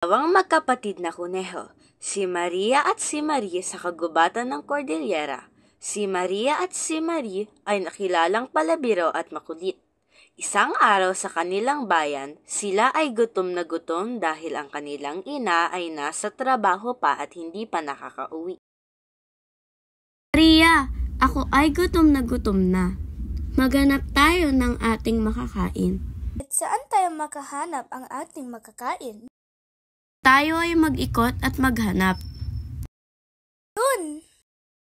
Dalawang magkapatid na kuneho, si Maria at si Marie sa kagubatan ng Cordillera. Si Maria at si Marie ay nakilalang palabiro at makulit. Isang araw sa kanilang bayan, sila ay gutom na gutom dahil ang kanilang ina ay nasa trabaho pa at hindi pa nakakauwi. Maria, ako ay gutom na. Maghanap tayo ng ating makakain. At saan tayo makahanap ang ating makakain? Tayo ay mag-ikot at maghanap. Dun!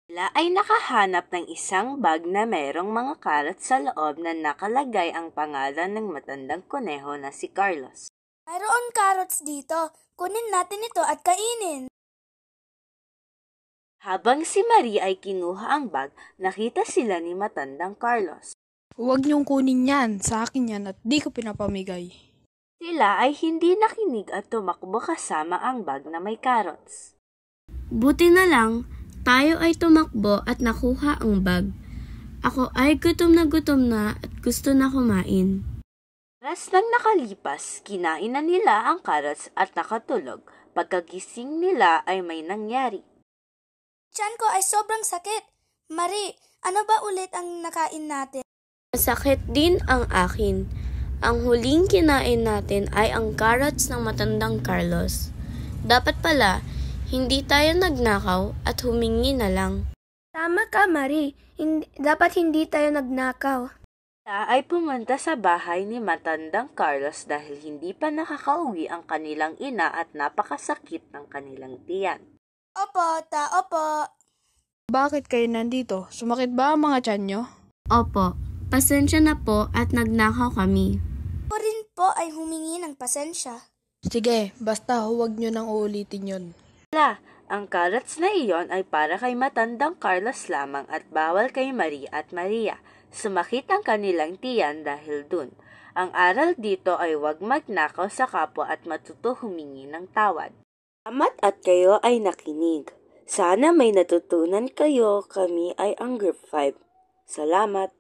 Sila ay nakahanap ng isang bag na mayroong mga carrots sa loob na nakalagay ang pangalan ng matandang kuneho na si Carlos. Mayroon carrots dito. Kunin natin ito at kainin. Habang si Marie ay kinuha ang bag, nakita sila ni matandang Carlos. Huwag niyong kunin yan. Sa akin yan at di ko pinapamigay. Sila ay hindi nakinig at tumakbo kasama ang bag na may carrots. Buti na lang, tayo ay tumakbo at nakuha ang bag. Ako ay gutom na at gusto na kumain. Oras nang nakalipas, kinain na nila ang carrots at nakatulog. Pagkagising nila ay may nangyari. Tiyan ko ay sobrang sakit. Marie, ano ba ulit ang nakain natin? Masakit din ang akin. Ang huling kinain natin ay ang carrots ng matandang Carlos. Dapat pala, hindi tayo nagnakaw at humingi na lang. Tama ka, Marie. Dapat hindi tayo nagnakaw. Sila ay pumunta sa bahay ni matandang Carlos dahil hindi pa nakakauwi ang kanilang ina at napakasakit ng kanilang tiyan. Opo. Bakit kayo nandito? Sumakit ba ang mga tiyan nyo? Opo, pasensya na po at nagnakaw kami. Ako rin po ay humingi ng pasensya. Sige, basta huwag nyo nang uulitin yun. Ang carrots na iyon ay para kay matandang Carlos lamang at bawal kay Marie at Maria. Sumakit ang kanilang tiyan dahil dun. Ang aral dito ay huwag magnakaw sa kapwa at matuto humingi ng tawad. Salamat at kayo ay nakinig. Sana may natutunan kayo. Kami ay ang Group 5. Salamat!